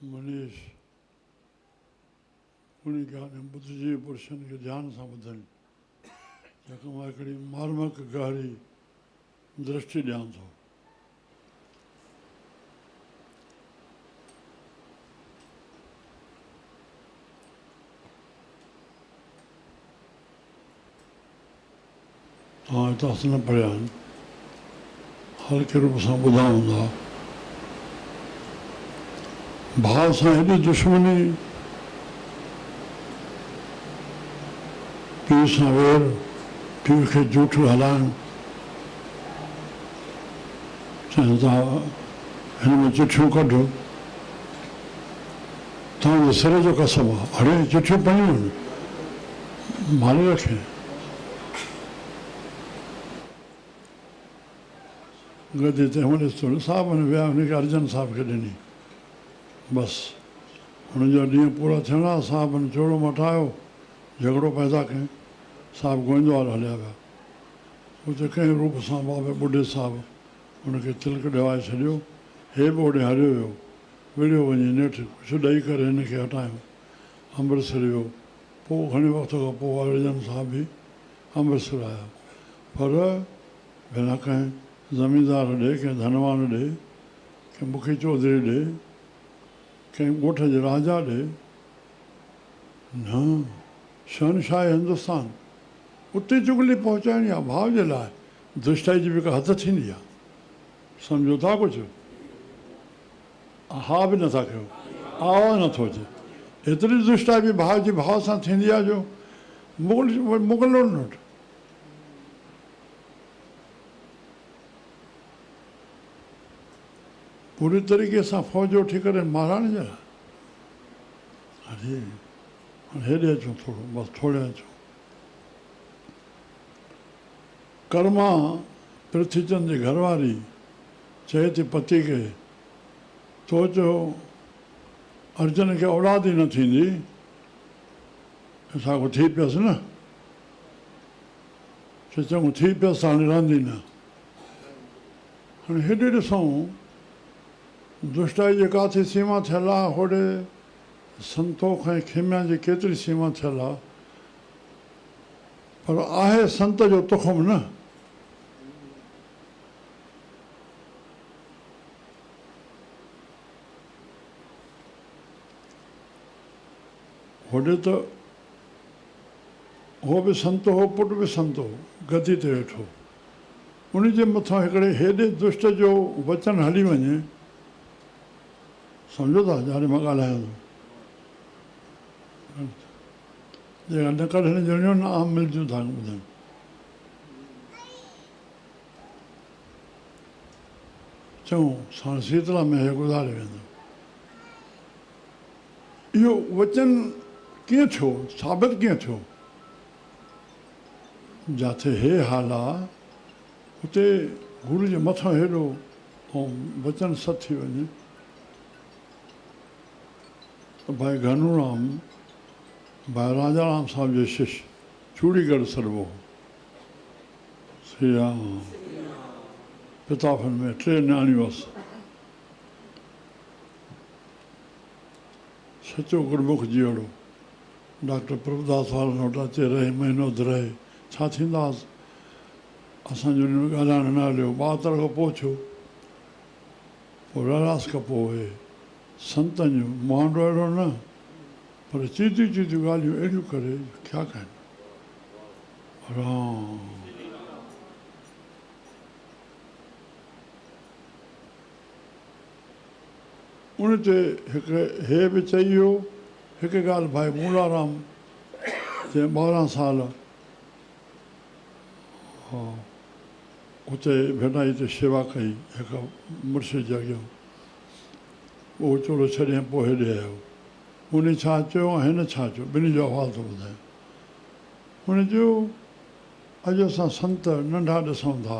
मनीष उन ॻाल्हि ॿुध जी पुरुषनि खे ध्यान सां ॿुधनि जंहिंखां मां हिकिड़ी मार्मक गहरी दृष्टि ॾियां थो। तव्हां हितां न पढ़िया आहिनि, हल्के रूप सां ॿुधा हूंदा। भाउ सां हेॾी दुश्मनी, पीउ सां वेर, पीउ खे जूठो हलाइणु, चवनि था हिन में चिठियूं कढो, तव्हांजे सिर जो कसम आहे। अड़े चिठियूं पयूं आहिनि, माले रखे। गदी ते हुन साहिब ने विया, हुनखे अर्जन साहिब खे ॾिनी। बसि हुनजा ॾींहं पूरा थियणा, साहिब ने जोड़ो मटायो, झगड़ो पैदा कयईं, साहिब गोईंदवाल हलिया विया। उते कंहिं रूप सां बाबे ॿुढे साहिब हुनखे तिलक ॾिवाए छॾियो, हे बि ओॾे हलियो वियो, विड़ियो वञी नेठि कुझु ॾेई करे हिनखे हटायूं, अमृतसर वियो। पोइ घणे वक़्त खां पोइ अर्जन साहिब बि अमृतसर आया, पर बिना कंहिं ज़मीनदार ॾे, कंहिं धनवान ॾे, कंहिं मुखी चौधरी ॾे, कंहिं ॻोठ जे राजा ॾे, न, शहनशाह हिंदुस्तान। उते चुगली पहुचाइणी आहे भाउ जे लाइ, दुष्टाई जी बि का हद थींदी आहे। सम्झो था कुझु? हा बि नथा कयो, आवाज़ नथो अचे। एतिरी दुष्टाई बि भाउ जी भाउ सां थींदी आहे जो मोकिलियो न वटि। पूरी तरीक़े सां फ़ौज उठी करे महाराणी जे लाइ। अरे हेॾे अचूं थोरो, बसि थोरे अचूं। कर्मा पृथ्वीचंद जी घरवारी चए थी पति खे, तो चयो अर्जन खे औलाद ई न थींदी, असांखो थी पियसि न, चङो थी पियसि हाणे रहंदी न। हाणे हेॾे ॾिसूं दुष्टाई जी काथे सीमा थियल आहे, होॾे संतोख ऐं खेमिया जी केतिरी सीमा थियल आहे, पर आहे संत जो तुख़ुम न। होॾे त हो बि संत हो, पुटु बि संत हो, गदी ते वेठो। उन जे मथां हिकिड़े हेॾे दुष्ट जो वचन हली वञे, सम्झो था जाॾे मां ॻाल्हायां थो। जेका न कढण ॼणियूं न आम मिलजूं था ॿुधनि। चऊं साण शीतला में हे गुज़ारे वेंदो। इहो वचन कीअं थियो, साबित कीअं थियो? जिथे हे हाल आहे, उते गुरू जे मथां हेॾो ऐं वचन सच थी वञे त भाई घनूराम, भाई राजाराम साहिब जो शिष्य चूड़ीगढ़ सरबो, श्री राम पिताफन में 3 नियाणियूं हुअसि। सचो गुरमुख जीअड़ो। डॉक्टर प्रभुदास वारनि वटि अचे रहे, महीनो रहे, छा थींदासीं? असांजो हिन में ॻाल्हाइण न हलियो, 72 खां पोइ थियो। पोइ रहिरास खां पोइ संतनि जो मुहांडो अहिड़ो न, पर चीथियूं चीथियूं ॻाल्हियूं अहिड़ियूं करे छा कनि। राम उन ते हिकु हे बि चई वियो। हिकु ॻाल्हि भाई मूलाराम जे 12 साल हा उते भेटाई ते शेवा कई हिकु मुर्शिद जे अॻियां, उहो चोलो छॾियईं, पोइ हेॾे आयो। हुन छा चयो ऐं हिन छा चयो, ॿिन्ही जो अहवालु थो ॿुधाए। हुन चयो अॼु असां संत नंढा ॾिसूं था,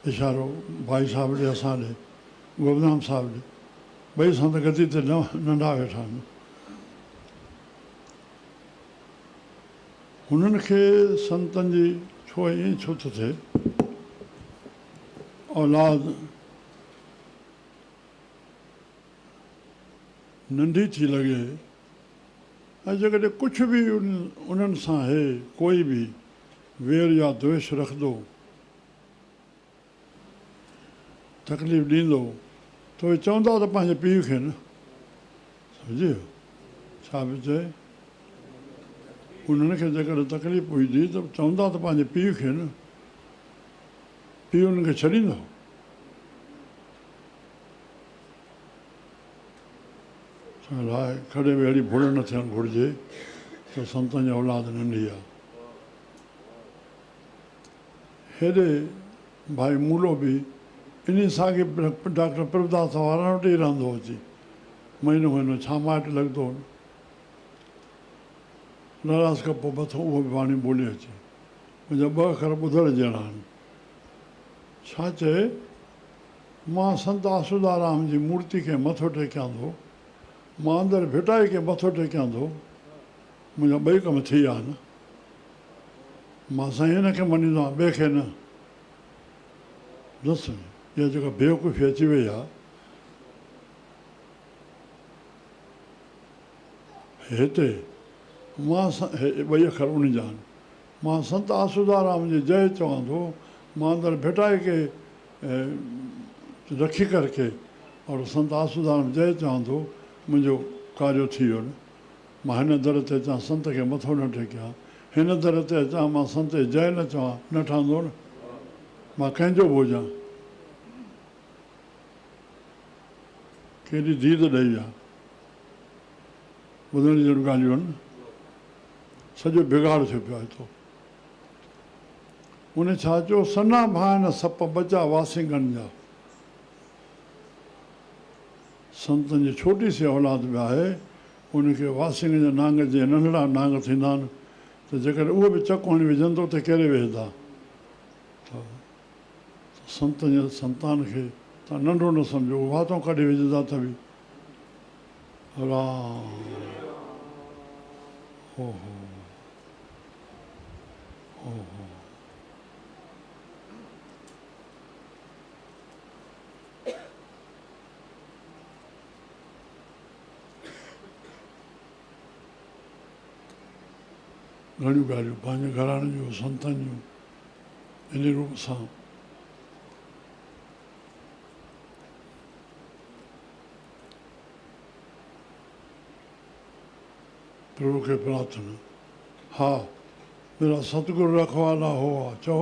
इशारो भाई साहिब ॾे, असां ॾे, गोबराम साहिब ॾे, ॿई संत गदी ते नंढा वेठा आहिनि। हुननि खे संतनि जी छो ईअं छो थो थिए? औलाद नंढी थी लॻे ऐं जेकॾहिं कुझु बि उन्हनि सां आहे कोई बि वेर या द्वेष रखंदो तकलीफ़ ॾींदो त उहे चवंदा त पंहिंजे पीउ खे न सम्झी वियो छा बि चए उन्हनि खे जेकॾहिं तकलीफ़ पुॼंदी त चवंदा त पंहिंजे पीउ खे न पीउ उन्हनि खे छॾींदो लाइ कॾहिं बि अहिड़ी भुल न थियणु घुरिजे त संतनि जी औलाद नंढी आहे हेॾे भाई मूलो बि इन साॻे डॉक्टर प्रभुदास वारनि वटि ई रहंदो हो अची महीनो महीनो छा माइट लॻंदो हो नाराज़ खां पोइ मथो उहो बि वाणी ॿोले अचे मुंहिंजा ॿ अखर ॿुधण जहिड़ा आहिनि छा चए मां संत आसूदाराम जी मूर्ति खे मथो टेकियां थो मां अंदरि भिटाई खे मथो टेकियां थो मुंहिंजा ॿई कम थी विया न मां साईं हिन खे मञींदो आहियां ॿिए खे न इहा जेका बेवकूफ़ी अची वई आहे हिते मां ॿई अखर उन जा आहिनि मां संत आसूदाराम जी जय चवां थो मां अंदरि भिटाई खे रखी करके और संत आसूदाराम जय चवां थो मुंहिंजो कार्य थी वियो न मां हिन दर ते अचां संत खे मथो न टेकियां हिन दर ते अचां मां संत जय न चवां न ठहंदो न मां कंहिंजो बि हुजां केॾी दीद ॾेई विया ॿुधण जहिड़ियूं ॻाल्हियूं आहिनि सॼो बिगाड़ थियो पियो आहे हितो उन छा चयो सन्ना भाइनि सप बचा वासिंगनि जा संतनि जी छोटी सी औलाद बि आहे उनखे वासिंग जा नांग जीअं नंढड़ा नांग थींदा आहिनि त जेकॾहिं उहो बि चक हणी विझनि त उते कहिड़े वेहंदा त संतनि जे संतान खे तव्हां नंढो न सम्झो वातो कढी विझंदा त बि राम हो हो घणियूं ॻाल्हियूं पंहिंजे घराणे जूं संतनि जूं इन रूप सां प्रभु खे प्रार्थना हा मेरा सतगुरु रखवाला हो आहे चओ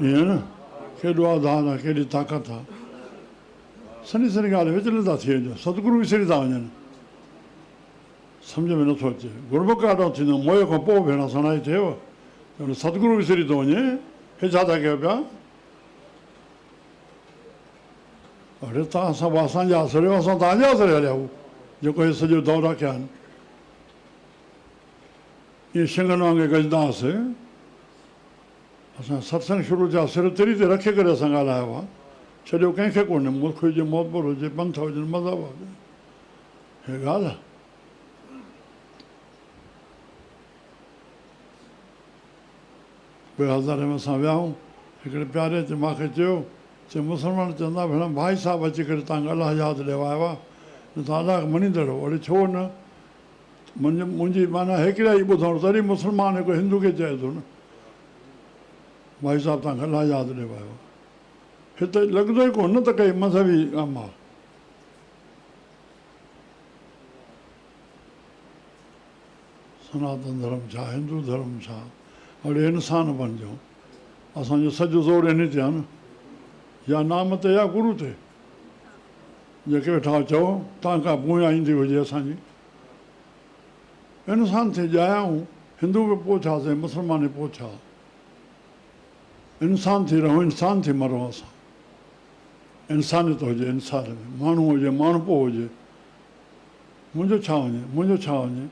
ईअं न केॾो आधार आहे केॾी ताक़त आहे सनी सनी ॻाल्हि विचलित था थी वञो सतगुरू विसरी था वञनि सम्झ में नथो अचे गुरमुख ॾाढो थींदो मोए खां पोइ भेण सणाई थिएव सतगुरू विसरी थो वञे हे छा था कयो पिया अड़े तव्हां सभु असांजा आसरियो असां तव्हांजा आसरे हलिया हू जेको हे सॼो दौर रखिया आहिनि ईअं शिंगनि वांगुरु गजंदा हुआसीं असां सत्संग शुरू थिया सिर तिरी ते रखे करे असां ॻाल्हायो आहे छॾियो कंहिंखे कोन्हे मुल्क हुजे मोहबत हुजे पंथ हुजनि मज़हब हुजे हे ॻाल्हि आहे ॿ हज़ारे में असां वियाऊं हिकिड़े प्यारे ते मूंखे चयो मुस्लमान चवंदा भेण भाई साहिबु अची करे तव्हांखे अलाह यादि ॾियो आयो आहे तव्हां अलाह मञींदड़ वरी छो न मुंहिंजी माना हिकिड़ा ई ॿुधणु तॾहिं मुस्लमान हिकु हिंदू खे चए थो न भाई साहिबु तव्हांखे अलाह यादि ॾियो आयो हिते लॻंदो ई कोन न त काई मज़हबी कमु आहे सनातन धर्म छा हिंदू धर्म छा अड़े इंसान बणिजो असांजो सॼो ज़ोर इन ते आहे न या नाम ते या गुरू ते जेके वेठा चओ तव्हां खां पूया ईंदी हुजे असांजी इंसान थी ॼायूं हिंदू बि पोइ छा से मुस्लमान पोइ छा इंसान थी रहूं इंसान थी मरूं असां इंसानियत हुजे इंसान में माण्हू हुजे माण्हू हुजे मुंहिंजो छा वञे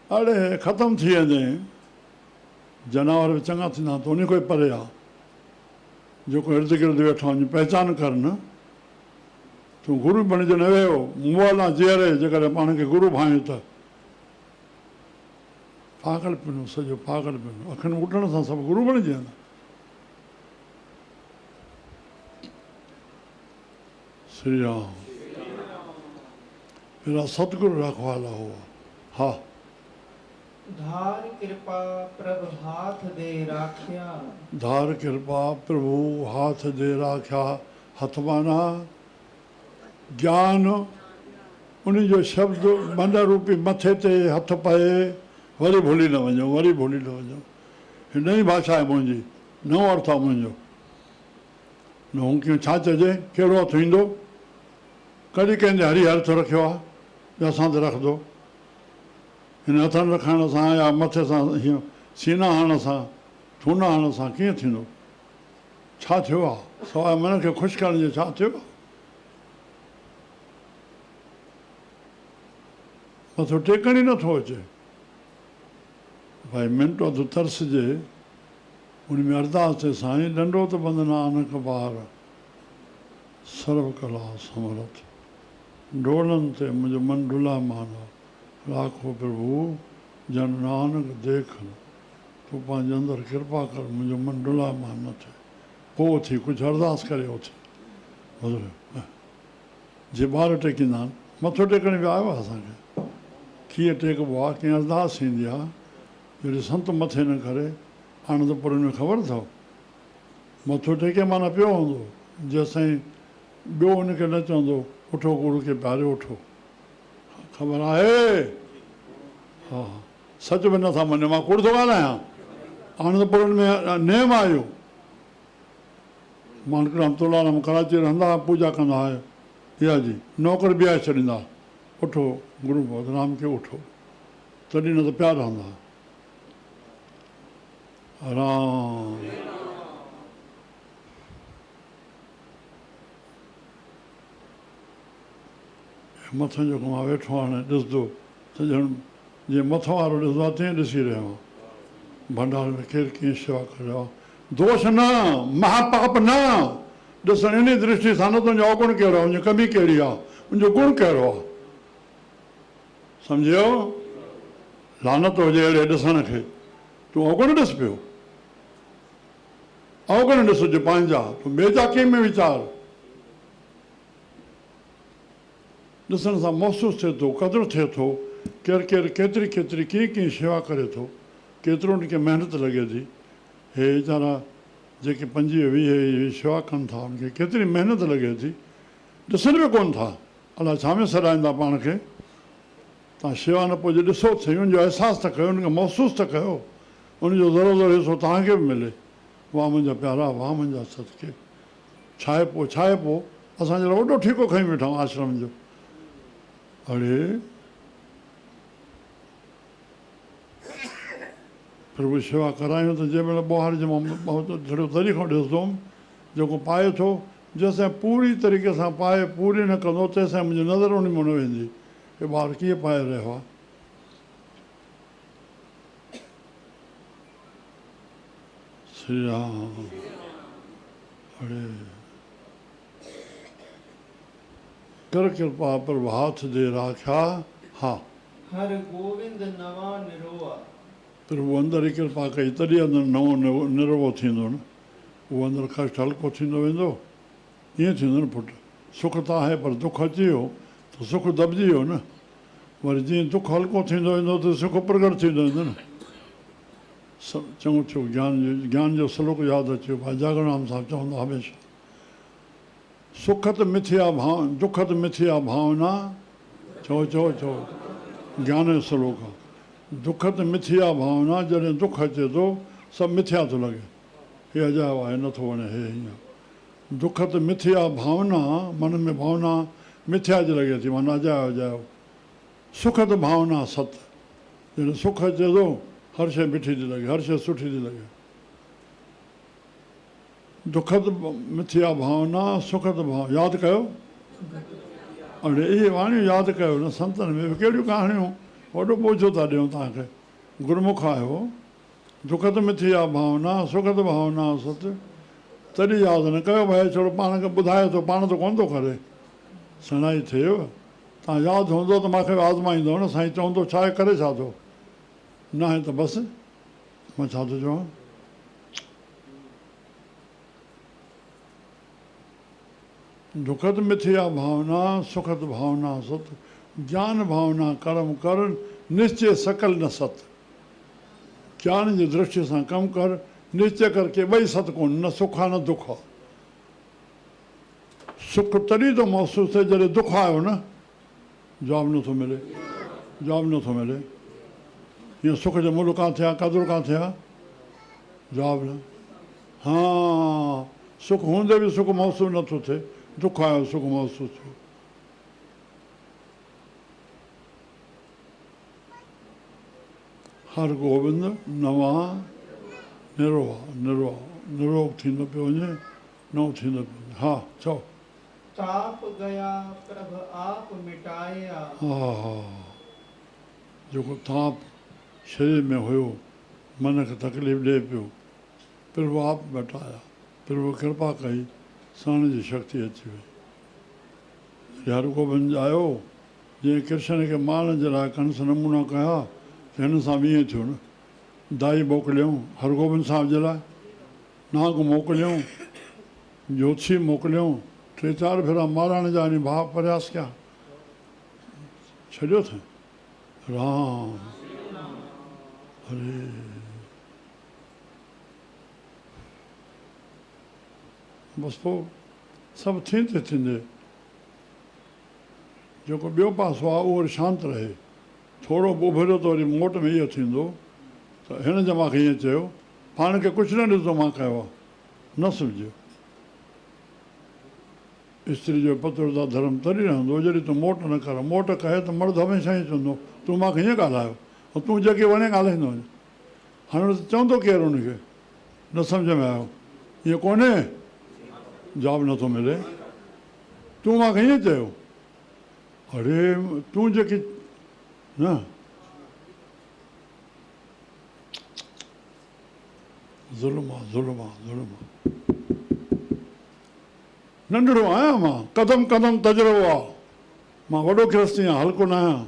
अड़े ख़तमु थी वेंदे जानवर बि चङा थींदा त उन खां ई परे आहे जेको इर्द गिर्द वेठो वञी पहचान कर न तूं गुरू बणिजो न वियो मुआला जीअरे जेकॾहिं पाण खे गुरू भाई त पागल पिनो सॼो पागल पिनो अखियुनि उॾण सां सभु गुरू बणिजी वेंदा श्री राम मेरा सतगुरु रखवाला हुआ। हाँ, धार कृपा प्रभ हाथ दे राख्या। धार कृपा प्रभु हाथ दे राख्या। हथ माना ज्ञान, उन जो शब्द मन रूपी मथे ते हथ पए, वरी भुली न वञो, वरी भुली न वञो। हिन ई भाषा आहे मुंहिंजी, नओं अर्थ आहे मुंहिंजो। न हू कीअं छा चइजे, कहिड़ो हथु ईंदो, कॾहिं कंहिंजे हरी हथ रखियो आहे या असां ते रखंदो। हिन हथनि रखण सां या मथे सां हीअं सीना हणण सां, थूना हणण सां कीअं थींदो? छा थियो आहे? सवाइ मन खे ख़ुशि करण जो छा थियो? मथो टेकण ई नथो अचे। भाई मिंटो त तरसजे, उन में अरदास ते साईं डंडो त बंदना अनक बार, सर्व कला समरथ, डोलनि ते मुंहिंजो मन डुला माना, राखो प्रभु जन नानक देखन, तूं पंहिंजे अंदरि कृपा कर, मुंहिंजो मन डुला मान न थिए। पोइ थी कुझु अरदास करे उथी जीअं ॿार टेकींदा आहिनि, मथो टेकण बि आयो आहे असांखे। कीअं टेकबो आहे, कीअं अरदास थींदी आहे, जॾहिं संत मथे न करे आनंदपुर में ख़बर अथव, मथो टेके माना पियो हूंदो, जेसिताईं ॿियो हुनखे न चवंदो उठो गुरू खे प्यारे उठो। ख़बर आहे? हा, सच में नथा मञो, मां कूड़ थो ॻाल्हायां। आनंदपुर में नेम आयो, मानकराम तुलाराम कराची रहंदा हुआ, पूजा कंदा हुआ, इहा जी नौकर ॿिहाए छॾींदा, उठो गुरू भगतराम खे उठो, तॾहिं न त प्यार रहंदा। राम मथां जेको मां वेठो हाणे ॾिसंदो त ॼण जीअं मथां वारो ॾिसंदो आहे तीअं ॾिसी रहियो आहियां। भंडार में केरु कीअं शेवा करे आहे, दोष न, महापाप न, ॾिसण इन दृष्टि सां न तुंहिंजो अवगुण कहिड़ो आहे, उनजी कमी कहिड़ी आहे, उनजो गुण कहिड़ो आहे, सम्झियो? लानत हुजे अहिड़े ॾिसण खे, तूं अवगुण ॾिस पियो, अवगुण ॾिसजे पंहिंजा, तूं ॿिए जा कंहिं में वीचार। ॾिसण सां महसूसु थिए थो, क़दुरु थिए थो, केरु केरु केतिरी केतिरी कीअं कीअं शेवा करे थो, केतिरो उनखे महिनत लॻे थी। हे वीचारा जेके 25-20 शेवा कनि था, उनखे केतिरी महिनत लॻे थी, ॾिसनि बि कोन था। अलाए छा में सॾाईंदा पाण खे। तव्हां शेवा न पोइ ॾिसो त सही, उनजो अहसासु त कयो, उनखे महसूसु त कयो, उनजो ज़रो ज़रो हिसो तव्हांखे बि मिले। वाह मुंहिंजा प्यारा, वाह मुंहिंजा सदके। छा आहे पोइ, छा आहे पोइ, असां जहिड़ो वॾो ठीको खई वेठा आहियूं आश्रम जो। अड़े प्रभु शेवा करायूं त जंहिं महिल ॿोहार जे मां थोरो तरीक़ो ॾिसंदुमि, जेको पाए थो, जेसिताईं पूरी तरीक़े सां पाए पूरी न कंदो, तेसिताईं मुंहिंजी नज़र उन में न वेंदी कि ॿार कीअं पाए रहियो आहे। श्री राम। अड़े कर कृपा प्रभु हाथ दे राख्या। हा, हर गोविंद नवा निरोआ। प्रभु अंदरि ई कृपा कई, तॾहिं अंदरि नओं निरोगो थींदो न, उहो अंदरि कष्ट हल्को थींदो वेंदो। ईअं थींदो न पुटु, सुख त आहे पर दुख अची वियो त सुख दॿिजी वियो न, वरी जीअं दुख हल्को थींदो वेंदो त सुख प्रगट थींदो वेंदो न। चङो थियो, ज्ञान जो श्लोक यादि अची वियो। भाई जागराम साहिबु चवंदा हमेशह, सुख त मिथिया भाव, दुख त मिथिया भावना, चओ चओ चओ, ज्ञान जो श्लोक आहे। दुख त मिथिया भावना, जॾहिं दुख अचे थो सभु मिथिया थो लॻे, हे अजायो आहे, नथो वणे, हे हीअं। दुख त मिथिया भावना, मन में भावना मिथिया जी लॻे थी, माना अजायो अजायो। सुख त भावना सत, जॾहिं सुख अचे थो हर शइ मिठी थी लॻे, हर शइ सुठी थी लॻे। दुख त मिथिया भावना, सुख त भाव, यादि कयो। अड़े इहे वाणियूं यादि कयो न, संतनि में कहिड़ियूं कहाणियूं, वॾो ॿोझो था ॾियूं तव्हांखे, गुरमुख आहियो। दुख त मिथिया भावना, सुख त भावना सत, तॾहिं यादि न कयो। भाई छो पाण खे ॿुधाए थो, पाण त कोन थो करे, सणाई थिएव। तव्हां यादि हूंदो त मूंखे आज़माईंदो न, साईं चवंदो छा आहे, करे छा थो, न आहे त बसि मां छा थो चवां। दुख त मिथिया भावना, सुख त भावना सत, ज्ञान भावना कर्म कर निश्चय सकल न सत। ज्ञान जी दृष्टि सां कमु कर, निश्चय कर के ॿई सत कोन, न सुख आहे न दुख आहे। सुख तॾहिं थो महसूसु थिए जॾहिं दुख आयो न, जवाबु नथो मिले, जवाबु नथो मिले। हीअं सुख जो मुल्ह किथे आहे, क़दुरु किथे आहे, जवाबु न। हा, सुख हूंदे बि सुख महसूसु नथो थिए, दुख आयो सुख महसूसु थियो। हर गोबिंद नवा निरोह निरोह निरोग थींदो पियो वञे, नओं थींदो पियो वञे। हा चओ। ताप गया प्रभ आप मिटाया। हा हा, जेको ताप शरीर में हुयो, मन खे तकलीफ़ ॾिए पियो, प्रभु आप मिटाया, प्रभु कृपा कई, साण जी शक्ति अची वई। हर गोबिंद आयो, जीअं कृष्ण खे मारण जे लाइ कंस नमूना कया, हिन सां बि ईअं थियो न। दाई मोकिलियऊं हर गोबिंद साहिब जे लाइ, नाग मोकिलियऊं, ज्योतिषी मोकिलियऊं, 3-4 भेरा मारण जा नी भाव प्रयास कया, छॾियो अथई। राम हरे। बसि पोइ सभु थींदे थींदे जेको ॿियो पासो आहे उहो वरी शांति रहे। थोरो उभरियो त वरी मोट में इहो थींदो त हिन जे मूंखे ईअं चयो, पाण खे कुझु न ॾिसंदो मां कयो आहे, न सम्झियो। स्त्री जो पतिव्रता धर्म तॾहिं रहंदो जॾहिं तूं मोट न कर। मोट कहे त मर्द हमेशह ई चवंदो तूं मूंखे हीअं ॻाल्हायो, ऐं तूं जेके वणे ॻाल्हाईंदो वञे। हाणे त चवंदो केरु हुनखे, न सम्झ में आयो, ईअं कोन्हे, जवाबु नथो मिले। तूं मूंखे ईअं चयो, अड़े तूं जेकी न, ज़ुल्म आहे ज़ुल्म आहे ज़ुल्म आहे। नंढड़ो आहियां मां, कदम कदम तजुर्बो आहे, मां वॾो ख्रिस्ती आहियां, हल्को न आहियां।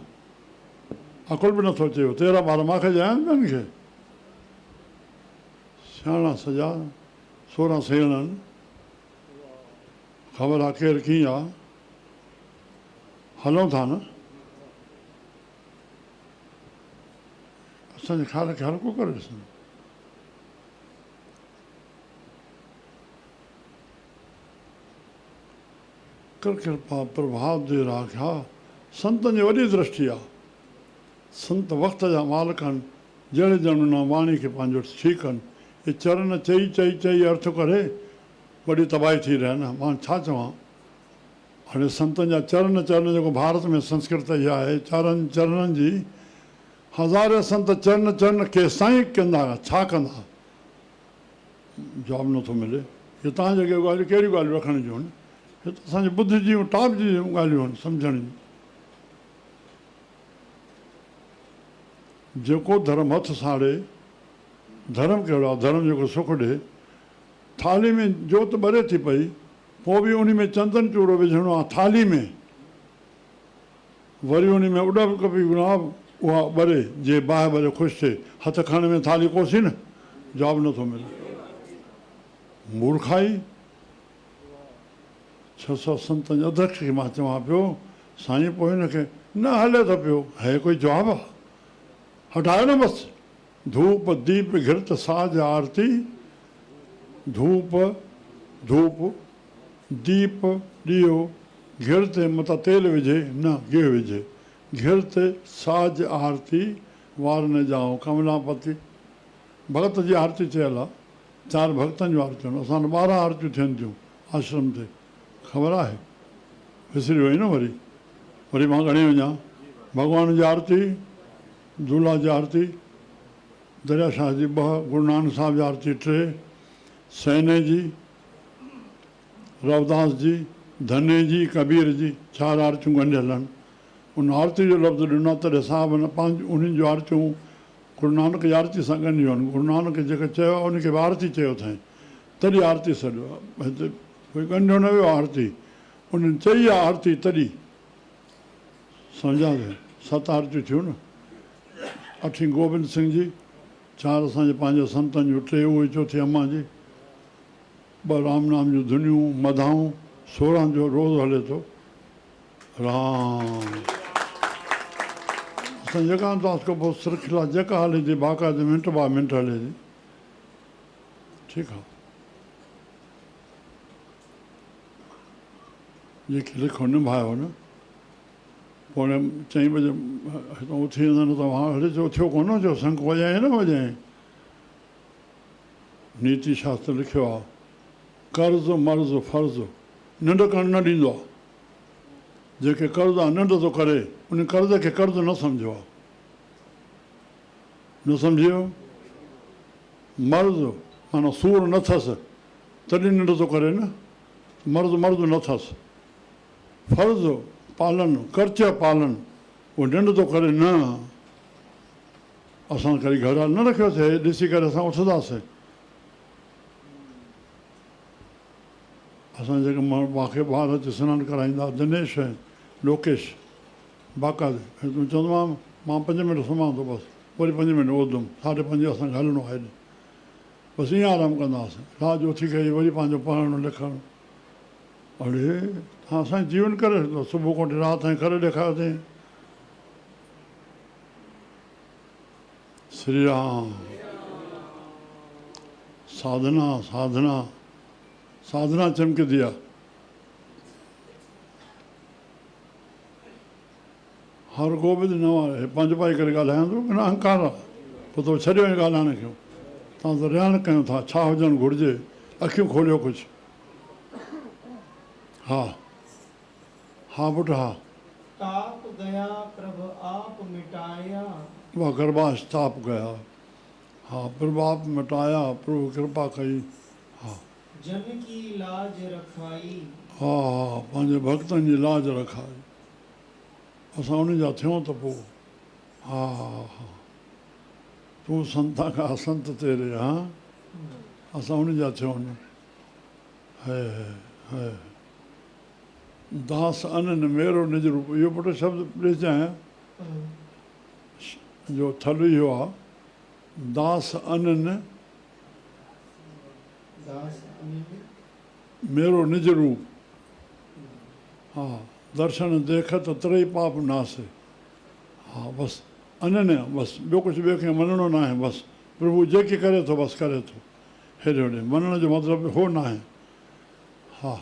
अकुल बि नथो अचेव, 13 ॿार मूंखे ॼाइनि ॿियनि खे। सियाणा सॼा 16 सेणनि, ख़बर आहे केरु कीअं आहे, हलूं था न। असांजे ख़्याल खे हल्को करे ॾिसूं। कर कृपा प्रभाव दे राख्या, संतनि जी वॾी दृष्टि आहे। संत वक़्त जा मालिक आहिनि, जहिड़े ॼणा वाणी खे पंहिंजो ठीकु कनि। हे चरण चई चई चई अर्थ करे वॾी तबाही थी रहे न। मां छा चवां, हाणे संतनि जा चरण चरण जेको भारत में संस्कृत इहा आहे, चरणनि जी हज़ारे संत चरण चरण केसिताईं कंदा, छा कंदा, जवाबु नथो मिले। हे तव्हां जेके ॻाल्हियूं कहिड़ियूं ॻाल्हियूं रखण जूं आहिनि, हे त असांजी ॿुध जूं टॉप जी ॻाल्हियूं आहिनि सम्झण जूं। जेको धर्म हथ साड़े, धर्म कहिड़ो आहे, धर्म जेको सुख ॾिए। थाली में जोत ॿरे थी पई, पोइ बि उन में चंदन चूड़ो विझणो आहे थाली में, वरी उन में उॾप कपी गुलाब उहा ॿरे, जे बाहि ॿरे ख़ुशि थिए। हथ खण में थाली कोसी न, जवाबु नथो मिले। मूर्खाई। 600 संतनि जे अध्यक्ष खे मां चवां पियो, साईं पोइ हिनखे न हले त पियो, है कोई जवाबु आहे? हटायो न बसि। धूप दीप घृत साज आरती, धूप धूप दीप ॾियो, घिर ते मथां तेल विझे न गिहु विझे, घिर ते साज आरती वार न जाओ कमलापति। भगत जी आरती चयल आहे, 4 भगतनि जूं आरतियूं आहिनि। असां 12 आरतियूं थियनि थियूं आश्रम ते, ख़बर आहे? विसरी वई न वरी मां घणी वञा। भॻवान जी आरती, झूला जी आरती, दरिया शाह जी 2, गुरू नानक साहिब जी आरती 3, सैने जी, रवदास जी, धने जी, कबीर जी, 4 आरतियूं ॻंढियल आहिनि। उन आरती जो लफ़्ज़ ॾिनो आहे तॾहिं साहिब न पंहिंजी उन्हनि जूं आरतियूं गुरू नानक जी आरती सां ॻंढियूं आहिनि। गुरू नानक जेके चयो आहे उनखे बि आरती चयो अथई, तॾहिं आरती सॾियो आहे। हिते कोई ॻंढियो न वियो आरती, उन्हनि चई आहे आरती तॾहिं। सम्झां थो, 7 आरतियूं थियूं न। 8 गोबिंद सिंह जी, 4 असांजे पंहिंजे संतनि जूं, 3 उहे 4थी अम्मा जी, 2 राम नाम जूं धुनियूं मधाऊं, 16 जो रोज़ु हले थो। राम असां जेका तव्हां खां पोइ सिरखिला जेका हले थी बाक़ाइदे मिंट ॿ मिंट हले थी ठीकु आहे जेके लिखो निभायो न पोइ 4 बजे हितां उथी वेंदा न त हले जो थियो कोन जो संग वॼाए न वॼाए नीति शास्त्र लिखियो आहे कर्ज़ मर्ज़ फर्ज़ निंड करणु न ॾींदो आहे जेके कर्ज़ आहे निंड थो करे उन कर्ज़ खे कर्ज़ न सम्झो आहे न सम्झियो मर्ज़ माना सूर न अथसि तॾहिं निंड थो करे न मर्ज़ न अथसि फर्ज़ पालन कर्तव्य पालन उहो निंड थो करे न असां कॾहिं घर न रखियोसीं ॾिसी करे असां उथंदासीं असां जेके माण्हू मूंखे ॿार अची सनानु कराईंदा दिनेश ऐं लोकेश बाक़ाइदे तूं चवंदोमांव मां 5 मिंट सुम्हां थो बसि वरी 5 मिंट उथंदुमि 5:30 असांखे हलिणो आहे हेॾे बसि ईअं आरामु कंदासीं राति जो उथी करे वरी पंहिंजो पढ़णु लिखणु अड़े तव्हां असांजी जीवन करे छॾियो सुबुह खां वठी राति ताईं करे ॾेखारियो अथई श्री राम साधना साधना साधना चमकंदी आहे हर गोबिंद न आहे 5 पाई करे ॻाल्हाईंदो न अहंकार आहे पोइ तो छॾियो ई ॻाल्हाइण खे तव्हां त रियान कयूं था छा हुजणु घुरिजे अखियूं खोलियो कुझु हा हा पुटु हा ताप गया प्रभ आप मिटाया उहा गरबाश ताप गया हा प्रभु आप मिटाया प्रभु कृपा कई हा जन की लाज रखाई हा हा पंहिंजे भक्तनि जी लाज रखाई असां उन जा थियूं त पोइ हा हा तूं संता खां संत तेरे हा असां उन जा थियूं न है है दास अनन मेरो निज रूप इहो पुटु शब्द ॾिजांइ जो थल इहो आहे दास अनन दास मेरो निज रूप हा दर्शन देखत त्रई पाप नासे हा बसि अनन बसि ॿियो कुझु ॿिए खे मञिणो न आहे बसि प्रभु जेके करे थो बसि करे थो हेॾे होॾे मञण जो मतिलबु हो न आहे हा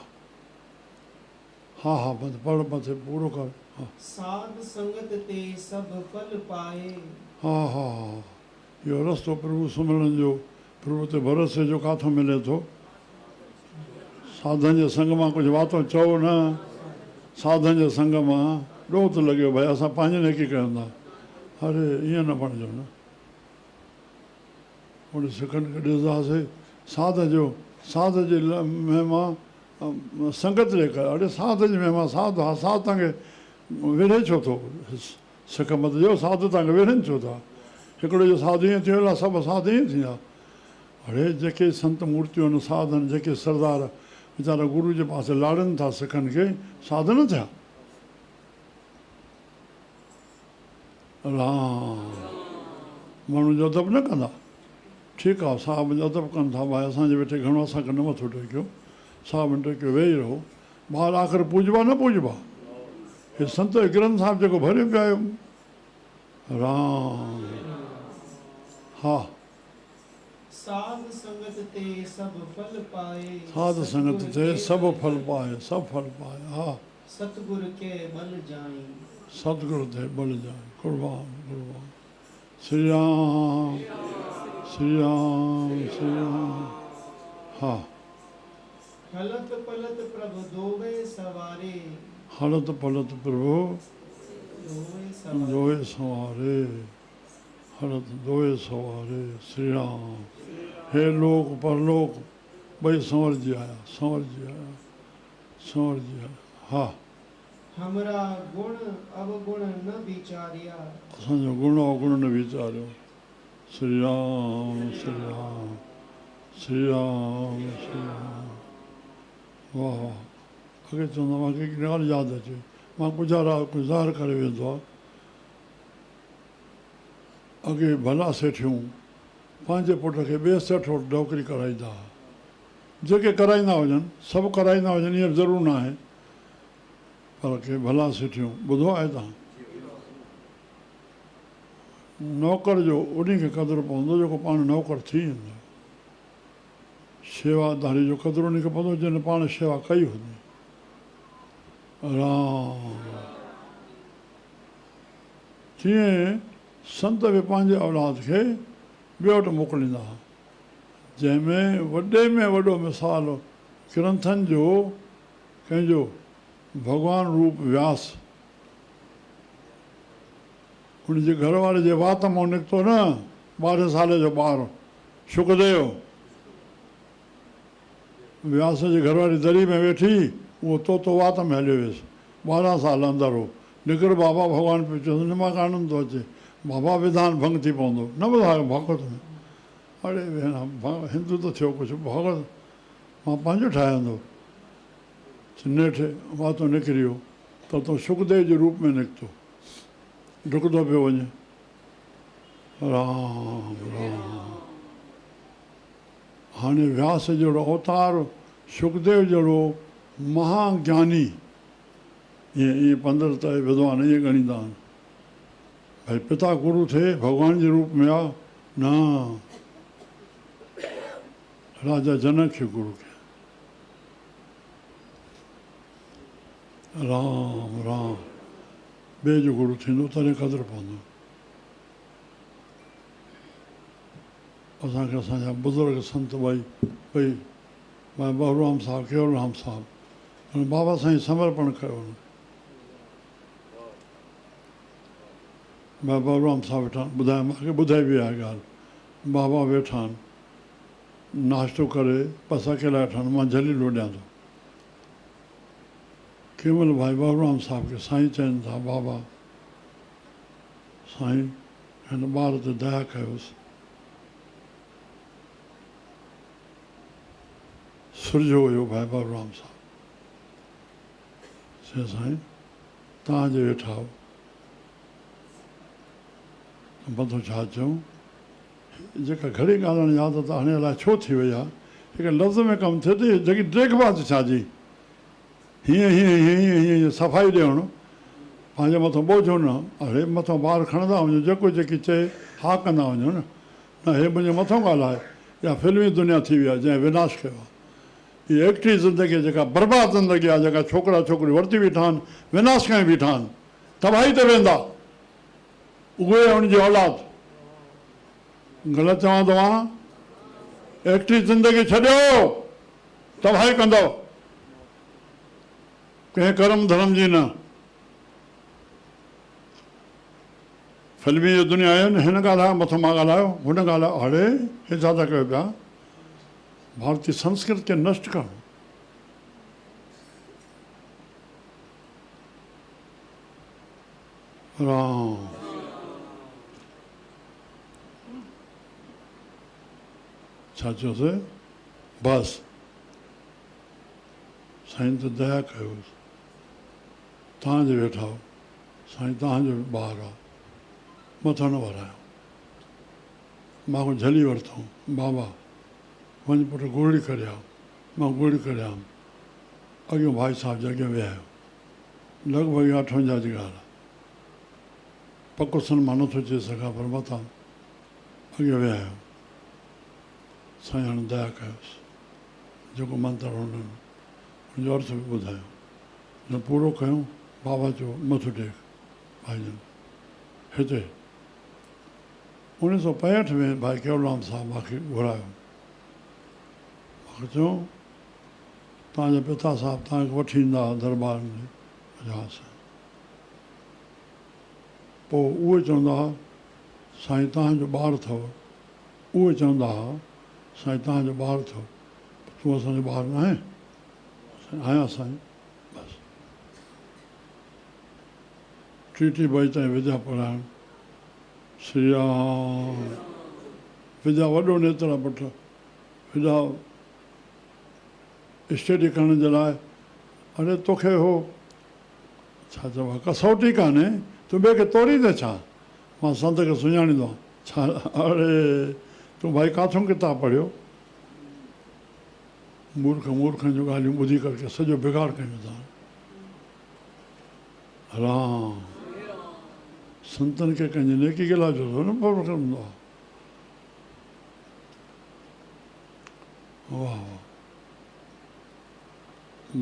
हा हा बसि पढ़ मथे पूरो कर हा साध संगत ते सब फल पाए हा हा हा इहो रस्तो प्रभु सुमिरण जो प्रभु ते भरोसे जो किथां मिले थो साधन जे संग मां कुझु वातो चओ न साधन जे संग मां ॾोह थो लॻियो भई असां पंहिंजे नेकी कयूं था अरे ईअं न बणिजो न उन सिखनि खे ॾिसंदासीं साध जे महिमा संगत जे करे अड़े साध जी महिमा साध हा साध तव्हांखे विढ़े छो थो सिख मत जो साध तव्हांखे विढ़नि छो था हिकिड़ो जो साधु ईअं थियो आहे सभु साध ईअं थींदा अड़े जेके संत मूर्तियूं आहिनि साधन जेके सरदार वीचारा गुरू जे पासे लाड़नि था सिखनि खे साध न थिया राम माण्हू जो अदब न कंदा ठीकु आहे साहब जो अदब कनि था भाई असांजे वेठे घणो असांखे न मथो टेकियो साहब टेकियो वेही रहो ॿार आख़िर पूजबा न पूजबा हे संत ग्रंथ साहिब जेको भरे पिया आहियो राम हा साध संगत ते सब फल पाए साध संगत ते सभु फल पाए हा सतगुर के बल जाई सतगुरु ते बल जाए कुर्बान कुर्बान श्री राम श्री राम श्री राम हा हलत पलत प्रभु दोवे सवारे हलत पलत प्रभु दोवे सवारे दोए सवारे हलत दोए सवारे श्री राम हे लोक परलोक ॿई संवर जी आया हा हमरा गुण अवगुण न विचारिया असांजो गुण अवगुण न वीचारियो श्री राम श्री राम श्री राम श्री राम वाह वाह अॻे चवंदो मूंखे हिकिड़ी ॻाल्हि यादि अचे मां गुज़ार करे वेंदो आहे अॻे भला सेठियूं पंहिंजे पुट खे ॿिए सेठ वटि नौकिरी कराईंदा हुआ जेके कराईंदा हुजनि सभु कराईंदा हुजनि ईअं ज़रूरु न आहे पर के भला सेठियूं ॿुधो आहे तव्हां नौकर जो उन खे क़दुरु पवंदो जेको पाण नौकर थी वेंदो। शेवादारी जो क़दुरु उन खे पवंदो जंहिं पाण शेवा कई हूंदी। राम तीअं संत बि पंहिंजे औलाद खे ॿियो वटि मोकिलींदा हुआ, जंहिंमें वॾे में वॾो मिसाल ग्रंथनि जो कंहिंजो भॻवान रूप व्यास, उनजे घर वारे जे वात मां निकितो न 12 साल जो ॿारु शुकदेव, व्यास जे घर वारी दरी में वेठी उहो तोतो वात में हलियो वियुसि, 12 साल अंदरि हो। निकिर बाबा भॻवानु पियो चवंदो हिन मां आनंद थो अचे, बाबा विधान भंग थी पवंदो, न ॿुधायो भागवत में। अड़े भेण हिंदू त थियो कुझु, भागवत मां पंहिंजो ठाहींदो। नेठि वातो निकिरी वियो त तो सुखदेव जे रूप में निकितो, डुकंदो पियो वञे। राम राम हाणे व्यास जहिड़ो अवतार, सुखदेव जहिड़ो महाज्ञानी, ईअं पंडित त विद्वान ईअं ॻणींदा आहिनि भई पिता गुरु थिए भॻवान जे रूप में आहे न, राजा जनक खे गुरु कया। राम राम ॿिए जो गुरु थींदो तॾहिं क़दुरु पवंदो। असांखे असांजा बुज़ुर्ग संत ॿई बाबूराम साहिबु केवलराम साहिबु बाबा साईं समर्पण कयो हुन। बाबूराम साहिबु वेठा ॿुधाए, मूंखे ॿुधाई बि आहे ॻाल्हि, बाबा वेठा आहिनि नाश्तो करे पसा केला वेठा आहिनि, मां जलीलो ॾियां थो। कंहिं महिल भाई बाबूराम साहिब खे साईं चवनि था बाबा साईं हिन ॿार ते दया कयोसि, सुरजो हुयो भाई बाबूराम साहिबु, चयो साईं तव्हां जे वेठा हो मथो छा चऊं, जेका घणी ॻाल्हाइण जी आदत हाणे अलाए छो थी वई आहे, हिकु लफ़्ज़ में कमु थिए थी जेकी देखभाल छाजी हीअं हीअं हीअं हीअं सफ़ाई ॾियणु पंहिंजे मथां बोझो न, अड़े मथां ॿार खणंदा वञो जेको जेकी चए हा कंदा वञो न, न हे मुंहिंजे मथां ॻाल्हाए, या फिल्मी दुनिया थी वई आहे जंहिं विनाश कयो आहे। हीअ एक्टरी ज़िंदगी जेका बर्बाद ज़िंदगी आहे, जेका छोकिरा छोकिरियूं वर्ती बीठा आहिनि, विनाश कयूं बीठा आहिनि, तबाही ते वेंदा उहे उनजी औलाद। ग़लति चवां थो आं, एक्टरी ज़िंदगी छॾियो तबाही कंदव, कंहिं कर्म धर्म जी न। फिल्मी जो दुनिया आहे न, हिन ॻाल्हायो मथां मां ॻाल्हायो, हुन ॻाल्हायो, अड़े हे छा था कयो पिया, भारतीय संस्कृत खे नष्ट करणु। राम छा चयोसि, बसि साईं त दया कयोसि, तव्हांजे वेठा हो साईं तव्हांजो ॿार आहे, मथां न वरायो। मां को झली वरितो, बाबा वञ पुटु गुरड़ी करे आ, मां गुरड़ी करे आयुमि, अॻियो भाई साहिब जे अॻियां विहायो, लॻभॻि 58 जी ॻाल्हि आहे, पको सन मां नथो चई सघां पर मथां अॻियां विहायो, साईं हाणे दया कयोसि, जेको मंत्र हुननि हुनजो अर्थ बि ॿुधायो, न पूरो कयूं, बाबा चयो मथो टेक भाई जन हिते। 1965 में भाई केवलराम साहिबु मूंखे घुरायो, मूंखे चयो तव्हांजा पिता साहिबु तव्हांखे वठी ईंदा दरबार में इतिहास, पोइ उहे चवंदा हुआ साईं तव्हांजो ॿारु अथव, उहे चवंदा हुआ साईं तव्हांजो ॿारु अथव, तूं असांजो ॿारु न आहे, आहियां साईं, बसि टी ॿई ताईं विद्या पढ़ाइणु, श्री राम विद्या वॾो नेत्र पुट, विद्या स्टडी करण जे लाइ, अड़े तोखे हो छा चइबो आहे कसौटी कान्हे, तूं ॿिए खे तोड़ींदे छा, मां संत खे सुञाणींदो आहियां छा, अड़े तूं भाई काथूं किताब पढ़ियो, मूर्खनि जूं ॻाल्हियूं ॿुधी करे सॼो बिगाड़ कयूं था। राम संतनि खे कंहिंजी नेकी जे लाइ जो न फ़र्क़ु हूंदो आहे। वाह वाह,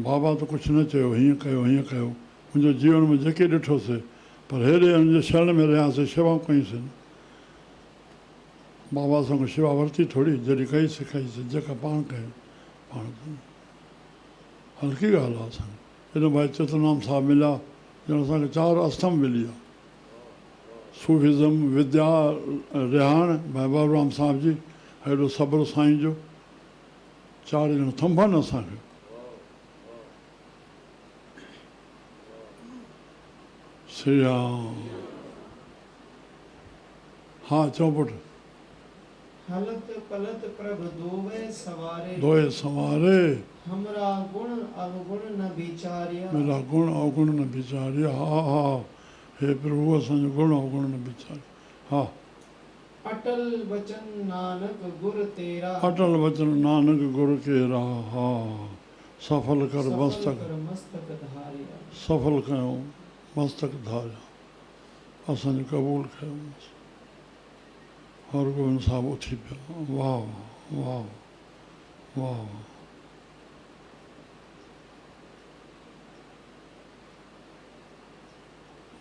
बाबा त कुझु न चयो, हीअं कयो हीअं कयो, मुंहिंजो जीवन में जेके ॾिठोसीं, पर हेॾे हुनजे शरण में रहियासीं, शेवाऊं कईसीं। बाबा सां को शेवा वरिती थोरी, जॾहिं कईसीं कईसीं, जेका पाण कयूं पाण कयूं, हल्की ॻाल्हि आहे। असांखे हेॾो भाई चितनाम साहिबु मिलिया, ॼण असांखे 4 अस्थम मिली विया, सूफिज़म, विद्या, रिहाण, भाई बाबूराम साहिब जी, हेॾो सब्र साईं जो, 4 ॼणा थंभनि असांखे। श्री राम। हा चओ पुटु। हलत पलत प्रभ दोवे सवारे, दोए संवारे, हमरा गुण अवगुण न विचारिया, मेरा गुण अवगुण न विचारिया। हा हा, हे प्रभु असांजो गुण अवगुण न विचारिया। हा, अटल वचन नानक गुर तेरा, अटल वचन नानक गुर केरा। हा, सफल कर सफल मस्तक, कर मस्तक धारिया। सफल कयूं मस्तक धारिया, असांजो क़बूल कयूं। हरगोबिंद साहिबु उथी पिया। वाह वाह वाह।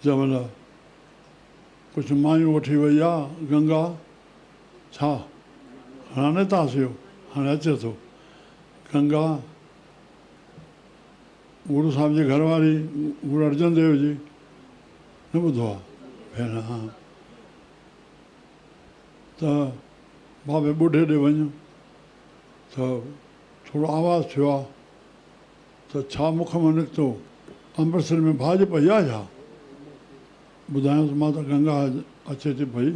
जंहिं महिल कुझु मायूं वठी वई आहे गंगा, छा हाणे था अचो, हाणे अचे थो। गंगा गुरू साहिब जी घरवारी गुरू अर्जन देव जी, न ॿुधो आहे भेण? हा, त बाबे ॿुढे ॾे वञो त थोरो आवाज़ु थियो आहे त छा मुख मां निकितो, अमृतसर में भाॼ पई आहे छा? ॿुधायांसि मां त गंगा अचे थी पई,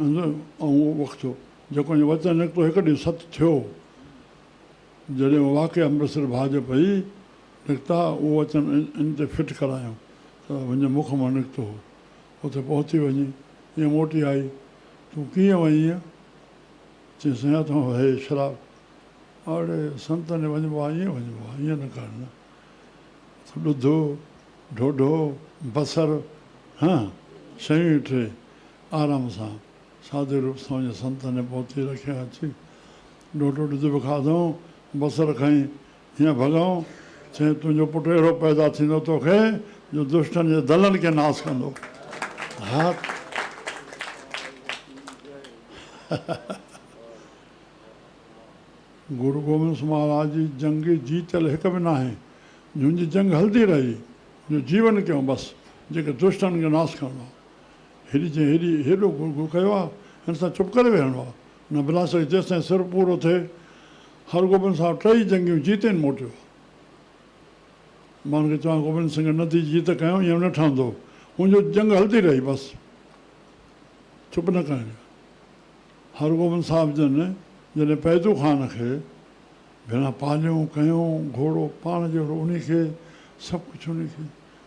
ऐं उहो वक़्तु जेको वचन निकितो, हिकु ॾींहुं सतु थियो, जॾहिं वाक़ई अमृतसर भाॼ पई निकिता, उहो वचन इन ते फिट करायूं त मुंहिंजे मुख मां निकितो हो। उते पहुची वञी ईअं मोटी आई, तूं कीअं वई ईअं? चई साईं तूं हे शराब, अड़े संत ने वञिबो आहे, ईअं वञिबो आहे, ईअं न कर न। ॾुधु, ढोढो, बसरु, हा शयूं 3 आराम सां सादे रूप सां वञी संत ने पहुची रखिया अची, ढोढो ॾुध बि खाधऊं, बसरु खईं, हीअं भॻऊं। चई तुंहिंजो पुटु अहिड़ो पैदा थींदो तोखे जो दुष्टनि जे दलनि खे नास कंदो। हा गुरू गोबिंद सिंह महाराज जी जंग जीतल हिकु बि न आहे, हुनजी जंग हलंदी रही, जो जीवन कयूं बसि, जेके दुष्टनि खे नास करणो आहे। हेॾी चई हेॾो गुरू कयो आहे, हिन सां चुप करे वेहणो आहे, न बिला सघे जेसिताईं सिर पूरो थिए। हरगोबिंद साहिबु 3 जंगियूं जीते मोटियो। मां हुनखे चवां गोबिंद सिंह नदी जीत कयूं, ईअं न ठहंदो, हुनजो जंग हलंदी रही बसि, चुप न करणी। हरगोबिंद साहिब जन जॾहिं पैदू ख़ान खे भेण पालियूं कयूं, घोड़ो पाण जहिड़ो उनखे, सभु कुझु उनखे,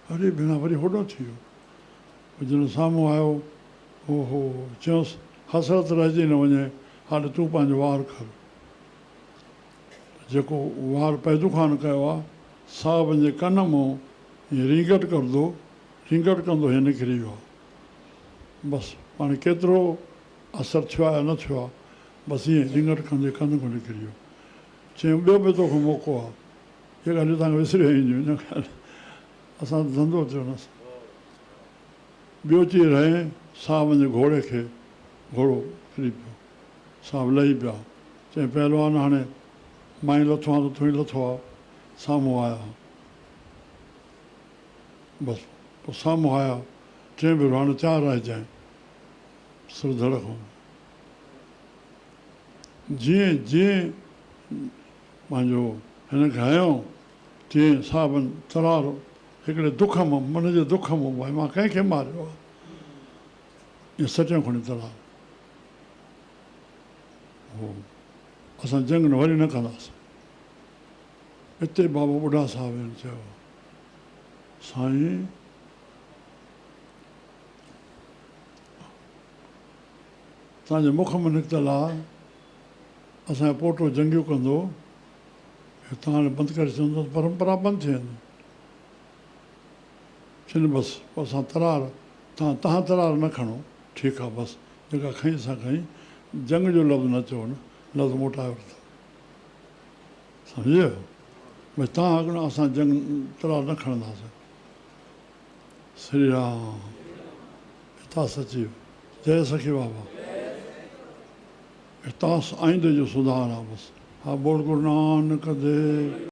अरे भेण वरी होॾो थी वियो। जॾहिं साम्हूं आयो, ओहो, चयोसि हसरत रहिजी न वञे, हाणे तूं पंहिंजो वार कर। जेको वार पैदू ख़ान कयो आहे, साहिब जे कन मां हीअं रिंगट कंदो हीअं निकिरी वियो आहे। बसि हाणे केतिरो असरु थियो आहे या न थियो आहे, बसि ईअं रिंगट कंदे कन खां निकिरी वियो। चयूं ॿियो बि तोखे मौक़ो आहे, इहे ॻाल्हियूं तव्हांखे विसरी वेंदियूं, इन ॻाल्हि असां धंधो थियो न। ॿियो चई रहे साहिब जे घोड़े खे, घोड़ो किरी पियो, साहिबु लही पिया। चई पहलवान हाणे मां ई लथो आहियां त तूं ई लथो आहे, साम्हूं आया। बसि पोइ साम्हूं आया, 3 भेरो हाणे 4 रहिजांइ, सिर धड़ खां। जीअं जीअं पंहिंजो हिनखे हयऊं, तीअं साहिबनि तरार हिकिड़े दुख मां, मन जे दुख मां, भई मां कंहिंखे मारियो आहे, इहे सटियूं खणी तरार। हो असां जंग वरी न कंदासीं। हिते बाबा ॿुढा साहिब चयो, साईं तव्हांजे मुख में निकितल आहे, असांजो पोटो जंगियूं कंदो, तव्हां हाणे बंदि करे छॾींदो परंपरा बंदि थी वेंदी। चवनि बसि पोइ असां तरार तव्हां तरार न खणो, ठीकु आहे बसि, जेका खईं सां खईं, जंग जो लफ़्ज़ न चओ न, लफ़्ज़ मोटाए वरितो, सम्झो, भई तव्हां अॻियां असां जंग तरार न खणंदासीं। श्री राम, हितां सची वियो, जय सखी बाबा, हितां आईंदे जो सुधार आहे बसि। हा बोल गुरु नानक देव।